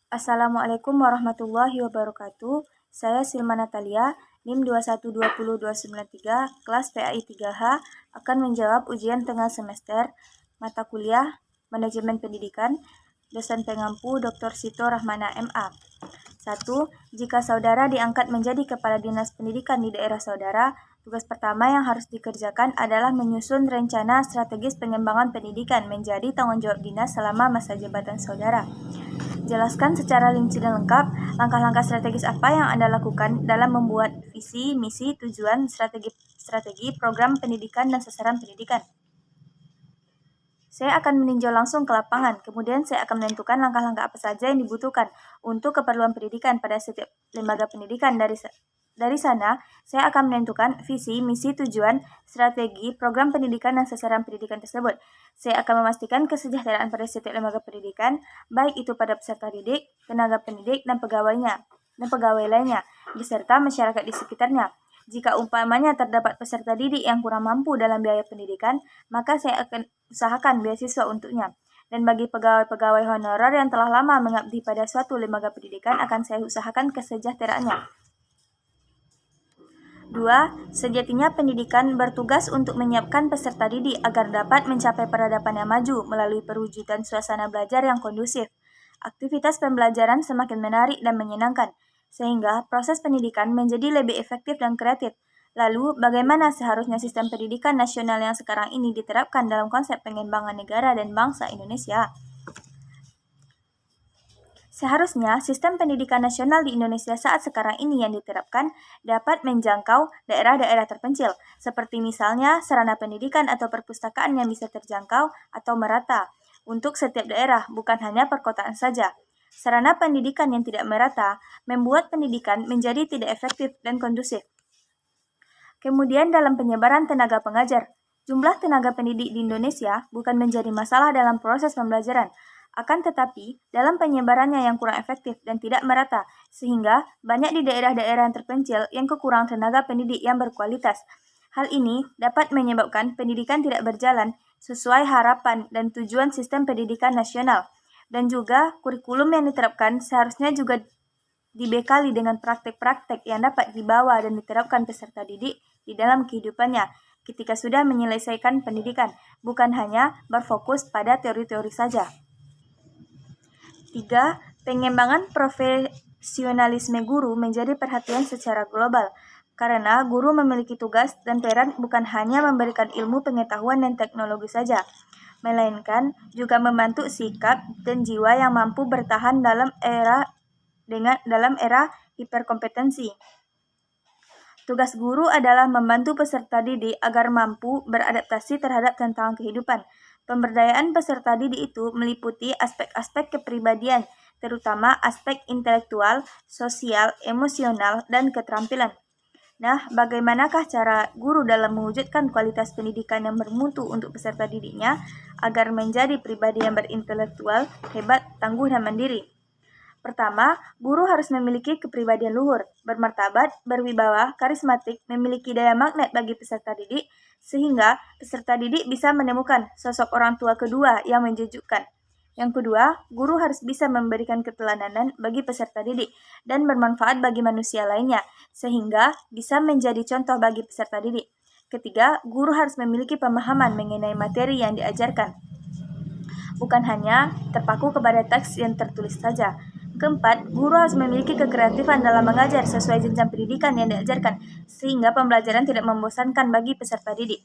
Assalamualaikum warahmatullahi wabarakatuh. Saya Silma Natalia, NIM 2120293, kelas PAI 3H, akan menjawab ujian tengah semester, mata kuliah, Manajemen Pendidikan, dosen pengampu Dr. Sito Rahmana MA. 1. Jika saudara diangkat menjadi Kepala Dinas Pendidikan di daerah saudara, tugas pertama yang harus dikerjakan adalah menyusun rencana strategis pengembangan pendidikan menjadi tanggung jawab dinas selama masa jabatan saudara. Jelaskan secara rinci dan lengkap langkah-langkah strategis apa yang Anda lakukan dalam membuat visi, misi, tujuan, strategi, program pendidikan, dan sasaran pendidikan. Saya akan meninjau langsung ke lapangan, kemudian saya akan menentukan langkah-langkah apa saja yang dibutuhkan untuk keperluan pendidikan pada setiap lembaga pendidikan. Dari sana, saya akan menentukan visi, misi, tujuan, strategi, program pendidikan, dan sasaran pendidikan tersebut. Saya akan memastikan kesejahteraan pada setiap lembaga pendidikan, baik itu pada peserta didik, tenaga pendidik, dan pegawai lainnya, beserta masyarakat di sekitarnya. Jika umpamanya terdapat peserta didik yang kurang mampu dalam biaya pendidikan, maka saya akan usahakan beasiswa untuknya. Dan bagi pegawai-pegawai honorer yang telah lama mengabdi pada suatu lembaga pendidikan, akan saya usahakan kesejahteraannya. 2. Sejatinya pendidikan bertugas untuk menyiapkan peserta didik agar dapat mencapai peradaban yang maju melalui perwujudan suasana belajar yang kondusif. Aktivitas pembelajaran semakin menarik dan menyenangkan, sehingga proses pendidikan menjadi lebih efektif dan kreatif. Lalu, bagaimana seharusnya sistem pendidikan nasional yang sekarang ini diterapkan dalam konsep pengembangan negara dan bangsa Indonesia? Seharusnya sistem pendidikan nasional di Indonesia saat sekarang ini yang diterapkan dapat menjangkau daerah-daerah terpencil, seperti misalnya sarana pendidikan atau perpustakaan yang bisa terjangkau atau merata untuk setiap daerah, bukan hanya perkotaan saja. Sarana pendidikan yang tidak merata membuat pendidikan menjadi tidak efektif dan kondusif. Kemudian dalam penyebaran tenaga pengajar, jumlah tenaga pendidik di Indonesia bukan menjadi masalah dalam proses pembelajaran, akan tetapi dalam penyebarannya yang kurang efektif dan tidak merata, sehingga banyak di daerah-daerah yang terpencil yang kekurangan tenaga pendidik yang berkualitas. Hal ini dapat menyebabkan pendidikan tidak berjalan sesuai harapan dan tujuan sistem pendidikan nasional. Dan juga kurikulum yang diterapkan seharusnya juga dibekali dengan praktek-praktek yang dapat dibawa dan diterapkan peserta didik di dalam kehidupannya ketika sudah menyelesaikan pendidikan, bukan hanya berfokus pada teori-teori saja. 3. Pengembangan profesionalisme guru menjadi perhatian secara global, karena guru memiliki tugas dan peran bukan hanya memberikan ilmu pengetahuan dan teknologi saja, melainkan juga membantu sikap dan jiwa yang mampu bertahan dalam era hiperkompetensi. Tugas guru adalah membantu peserta didik agar mampu beradaptasi terhadap tantangan kehidupan. Pemberdayaan peserta didik itu meliputi aspek-aspek kepribadian, terutama aspek intelektual, sosial, emosional, dan keterampilan. Nah, bagaimanakah cara guru dalam mewujudkan kualitas pendidikan yang bermutu untuk peserta didiknya agar menjadi pribadi yang berintelektual, hebat, tangguh, dan mandiri? Pertama, guru harus memiliki kepribadian luhur, bermartabat, berwibawa, karismatik, memiliki daya magnet bagi peserta didik, sehingga peserta didik bisa menemukan sosok orang tua kedua yang menjejukkan. Yang kedua, guru harus bisa memberikan keteladanan bagi peserta didik dan bermanfaat bagi manusia lainnya, sehingga bisa menjadi contoh bagi peserta didik. Ketiga, guru harus memiliki pemahaman mengenai materi yang diajarkan, bukan hanya terpaku kepada teks yang tertulis saja. Keempat, guru harus memiliki kekreatifan dalam mengajar sesuai jenjang pendidikan yang diajarkan, sehingga pembelajaran tidak membosankan bagi peserta didik.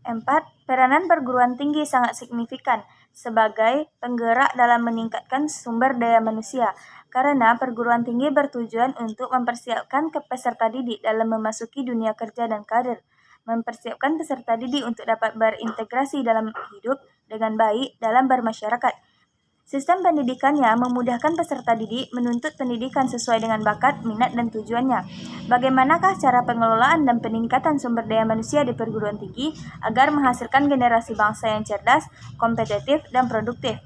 4. Peranan perguruan tinggi sangat signifikan sebagai penggerak dalam meningkatkan sumber daya manusia, karena perguruan tinggi bertujuan untuk mempersiapkan peserta didik dalam memasuki dunia kerja dan karir, mempersiapkan peserta didik untuk dapat berintegrasi dalam hidup dengan baik dalam bermasyarakat. Sistem pendidikannya memudahkan peserta didik menuntut pendidikan sesuai dengan bakat, minat, dan tujuannya. Bagaimanakah cara pengelolaan dan peningkatan sumber daya manusia di perguruan tinggi agar menghasilkan generasi bangsa yang cerdas, kompetitif, dan produktif?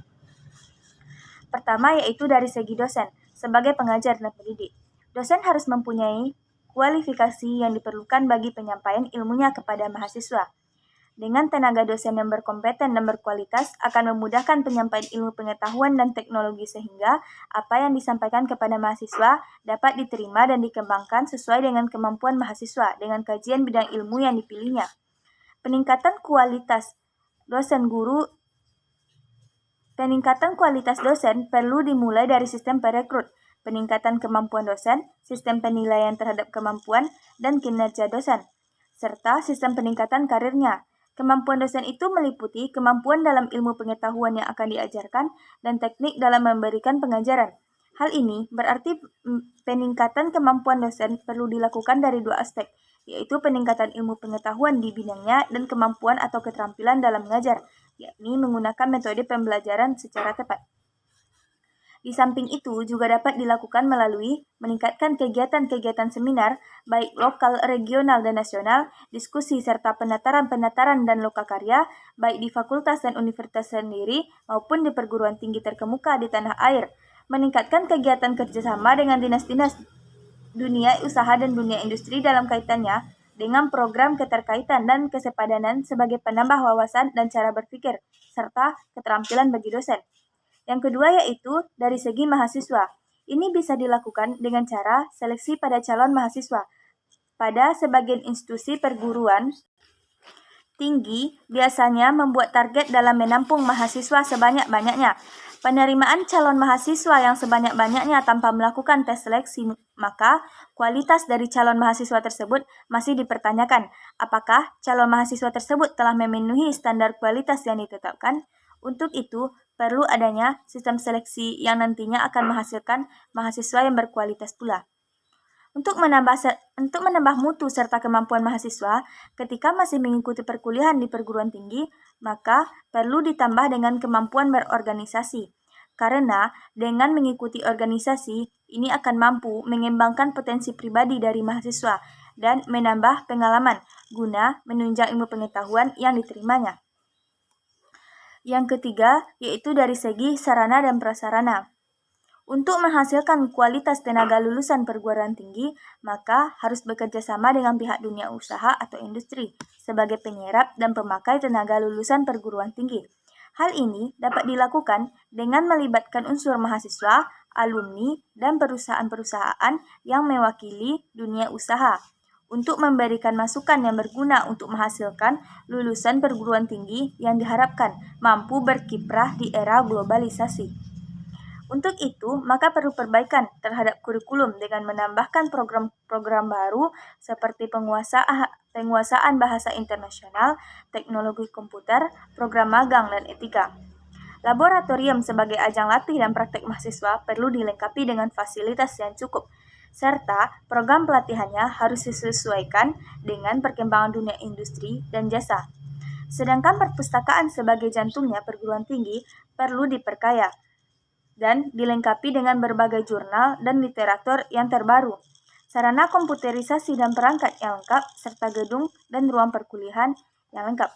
Pertama, yaitu dari segi dosen, sebagai pengajar dan pendidik. Dosen harus mempunyai kualifikasi yang diperlukan bagi penyampaian ilmunya kepada mahasiswa. Dengan tenaga dosen yang berkompeten dan berkualitas akan memudahkan penyampaian ilmu pengetahuan dan teknologi sehingga apa yang disampaikan kepada mahasiswa dapat diterima dan dikembangkan sesuai dengan kemampuan mahasiswa dengan kajian bidang ilmu yang dipilihnya. Peningkatan kualitas dosen perlu dimulai dari sistem perekrut, peningkatan kemampuan dosen, sistem penilaian terhadap kemampuan dan kinerja dosen, serta sistem peningkatan karirnya. Kemampuan dosen itu meliputi kemampuan dalam ilmu pengetahuan yang akan diajarkan dan teknik dalam memberikan pengajaran. Hal ini berarti peningkatan kemampuan dosen perlu dilakukan dari dua aspek, yaitu peningkatan ilmu pengetahuan di bidangnya dan kemampuan atau keterampilan dalam mengajar, yakni menggunakan metode pembelajaran secara tepat. Di samping itu juga dapat dilakukan melalui meningkatkan kegiatan-kegiatan seminar, baik lokal, regional, dan nasional, diskusi serta penataran-penataran dan lokakarya, baik di fakultas dan universitas sendiri maupun di perguruan tinggi terkemuka di tanah air, meningkatkan kegiatan kerjasama dengan dinas-dinas dunia usaha dan dunia industri dalam kaitannya dengan program keterkaitan dan kesepadanan sebagai penambah wawasan dan cara berpikir, serta keterampilan bagi dosen. Yang kedua yaitu dari segi mahasiswa. Ini bisa dilakukan dengan cara seleksi pada calon mahasiswa. Pada sebagian institusi perguruan tinggi biasanya membuat target dalam menampung mahasiswa sebanyak-banyaknya. Penerimaan calon mahasiswa yang sebanyak-banyaknya tanpa melakukan tes seleksi, maka kualitas dari calon mahasiswa tersebut masih dipertanyakan. Apakah calon mahasiswa tersebut telah memenuhi standar kualitas yang ditetapkan? Untuk itu, perlu adanya sistem seleksi yang nantinya akan menghasilkan mahasiswa yang berkualitas pula. Untuk menambah mutu serta kemampuan mahasiswa ketika masih mengikuti perkuliahan di perguruan tinggi, maka perlu ditambah dengan kemampuan berorganisasi. Karena dengan mengikuti organisasi, ini akan mampu mengembangkan potensi pribadi dari mahasiswa dan menambah pengalaman guna menunjang ilmu pengetahuan yang diterimanya. Yang ketiga, yaitu dari segi sarana dan prasarana. Untuk menghasilkan kualitas tenaga lulusan perguruan tinggi, maka harus bekerja sama dengan pihak dunia usaha atau industri sebagai penyerap dan pemakai tenaga lulusan perguruan tinggi. Hal ini dapat dilakukan dengan melibatkan unsur mahasiswa, alumni, dan perusahaan-perusahaan yang mewakili dunia usaha untuk memberikan masukan yang berguna untuk menghasilkan lulusan perguruan tinggi yang diharapkan mampu berkiprah di era globalisasi. Untuk itu, maka perlu perbaikan terhadap kurikulum dengan menambahkan program-program baru seperti penguasaan bahasa internasional, teknologi komputer, program magang, dan etika. Laboratorium sebagai ajang latih dan praktek mahasiswa perlu dilengkapi dengan fasilitas yang cukup, serta program pelatihannya harus disesuaikan dengan perkembangan dunia industri dan jasa. Sedangkan perpustakaan sebagai jantungnya perguruan tinggi perlu diperkaya dan dilengkapi dengan berbagai jurnal dan literatur yang terbaru, sarana komputerisasi dan perangkat yang lengkap, serta gedung dan ruang perkuliahan yang lengkap.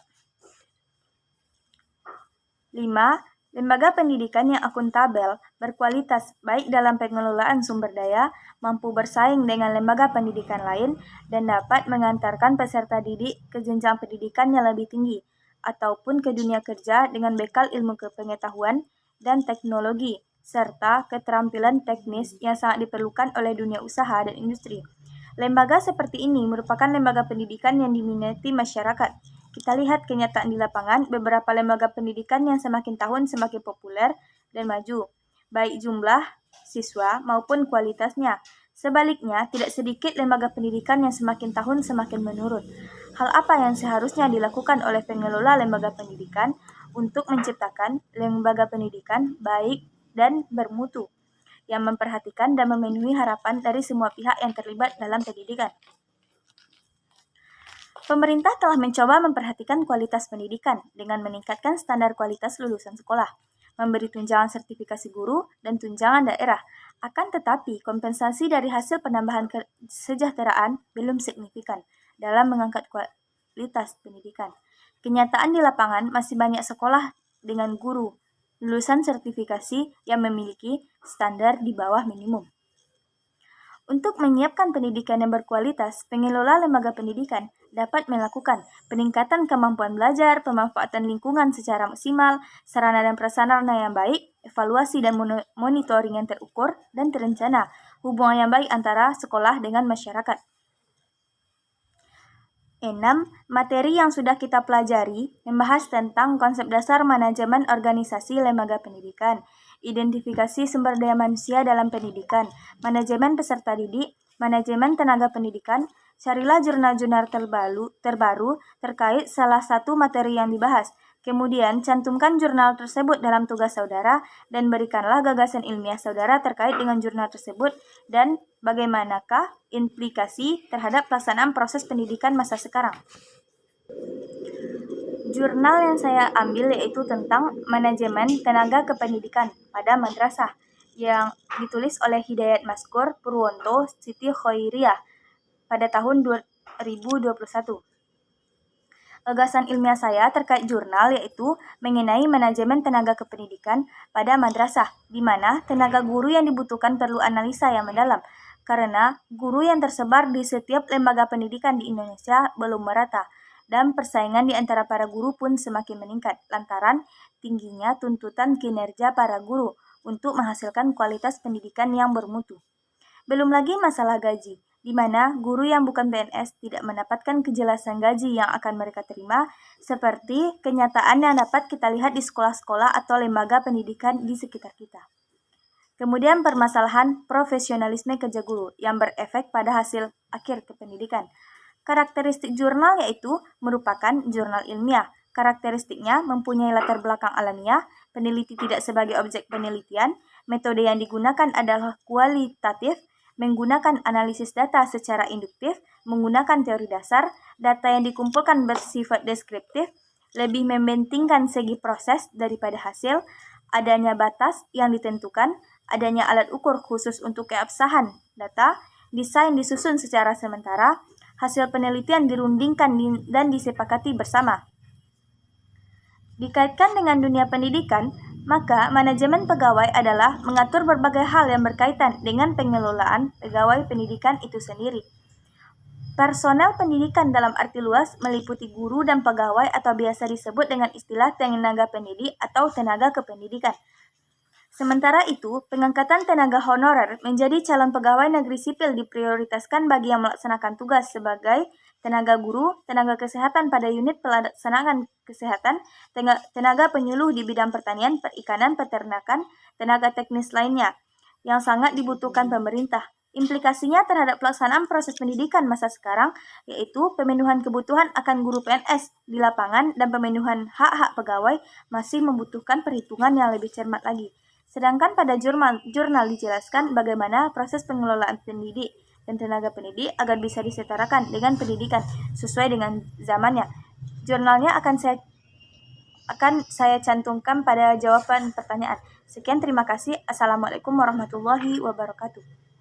5. Lembaga pendidikan yang akuntabel, berkualitas baik dalam pengelolaan sumber daya, mampu bersaing dengan lembaga pendidikan lain, dan dapat mengantarkan peserta didik ke jenjang pendidikan yang lebih tinggi, ataupun ke dunia kerja dengan bekal ilmu kepengetahuan dan teknologi, serta keterampilan teknis yang sangat diperlukan oleh dunia usaha dan industri. Lembaga seperti ini merupakan lembaga pendidikan yang diminati masyarakat. Kita lihat kenyataan di lapangan, beberapa lembaga pendidikan yang semakin tahun semakin populer dan maju, baik jumlah siswa maupun kualitasnya. Sebaliknya, tidak sedikit lembaga pendidikan yang semakin tahun semakin menurun. Hal apa yang seharusnya dilakukan oleh pengelola lembaga pendidikan untuk menciptakan lembaga pendidikan baik dan bermutu, yang memperhatikan dan memenuhi harapan dari semua pihak yang terlibat dalam pendidikan. Pemerintah telah mencoba memperhatikan kualitas pendidikan dengan meningkatkan standar kualitas lulusan sekolah, memberi tunjangan sertifikasi guru dan tunjangan daerah. Akan tetapi, kompensasi dari hasil penambahan kesejahteraan belum signifikan dalam mengangkat kualitas pendidikan. Kenyataan di lapangan masih banyak sekolah dengan guru lulusan sertifikasi yang memiliki standar di bawah minimum. Untuk menyiapkan pendidikan yang berkualitas, pengelola lembaga pendidikan dapat melakukan peningkatan kemampuan belajar, pemanfaatan lingkungan secara maksimal, sarana dan prasarana yang baik, evaluasi dan monitoring yang terukur dan terencana, hubungan yang baik antara sekolah dengan masyarakat. 6. Materi yang sudah kita pelajari membahas tentang konsep dasar manajemen organisasi lembaga pendidikan, identifikasi sumber daya manusia dalam pendidikan, manajemen peserta didik, manajemen tenaga pendidikan. Carilah jurnal-jurnal terbaru terkait salah satu materi yang dibahas. Kemudian, cantumkan jurnal tersebut dalam tugas saudara dan berikanlah gagasan ilmiah saudara terkait dengan jurnal tersebut dan bagaimanakah implikasi terhadap pelaksanaan proses pendidikan masa sekarang. Jurnal yang saya ambil yaitu tentang manajemen tenaga kependidikan pada madrasah yang ditulis oleh Hidayat Maskur Purwonto Siti Khoiriyah pada tahun 2021. Gagasan ilmiah saya terkait jurnal yaitu mengenai manajemen tenaga kependidikan pada madrasah, di mana tenaga guru yang dibutuhkan perlu analisa yang mendalam, karena guru yang tersebar di setiap lembaga pendidikan di Indonesia belum merata, dan persaingan di antara para guru pun semakin meningkat, lantaran tingginya tuntutan kinerja para guru untuk menghasilkan kualitas pendidikan yang bermutu. Belum lagi masalah gaji, di mana guru yang bukan PNS tidak mendapatkan kejelasan gaji yang akan mereka terima, seperti kenyataan yang dapat kita lihat di sekolah-sekolah atau lembaga pendidikan di sekitar kita. Kemudian permasalahan profesionalisme kerja guru yang berefek pada hasil akhir kependidikan. Karakteristik jurnal yaitu merupakan jurnal ilmiah. Karakteristiknya mempunyai latar belakang alamiah, peneliti tidak sebagai objek penelitian, metode yang digunakan adalah kualitatif, menggunakan analisis data secara induktif, menggunakan teori dasar, data yang dikumpulkan bersifat deskriptif, lebih mementingkan segi proses daripada hasil, adanya batas yang ditentukan, adanya alat ukur khusus untuk keabsahan data, desain disusun secara sementara, hasil penelitian dirundingkan dan disepakati bersama. Dikaitkan dengan dunia pendidikan, maka manajemen pegawai adalah mengatur berbagai hal yang berkaitan dengan pengelolaan pegawai pendidikan itu sendiri. Personel pendidikan dalam arti luas meliputi guru dan pegawai atau biasa disebut dengan istilah tenaga pendidik atau tenaga kependidikan. Sementara itu, pengangkatan tenaga honorer menjadi calon pegawai negeri sipil diprioritaskan bagi yang melaksanakan tugas sebagai tenaga guru, tenaga kesehatan pada unit pelaksanaan kesehatan, tenaga penyuluh di bidang pertanian, perikanan, peternakan, tenaga teknis lainnya yang sangat dibutuhkan pemerintah. Implikasinya terhadap pelaksanaan proses pendidikan masa sekarang yaitu pemenuhan kebutuhan akan guru PNS di lapangan dan pemenuhan hak-hak pegawai masih membutuhkan perhitungan yang lebih cermat lagi. Sedangkan pada jurnal dijelaskan bagaimana proses pengelolaan pendidik dan tenaga pendidik agar bisa disetarakan dengan pendidikan sesuai dengan zamannya. Jurnalnya akan saya cantumkan pada jawaban pertanyaan. Sekian, terima kasih. Assalamualaikum warahmatullahi wabarakatuh.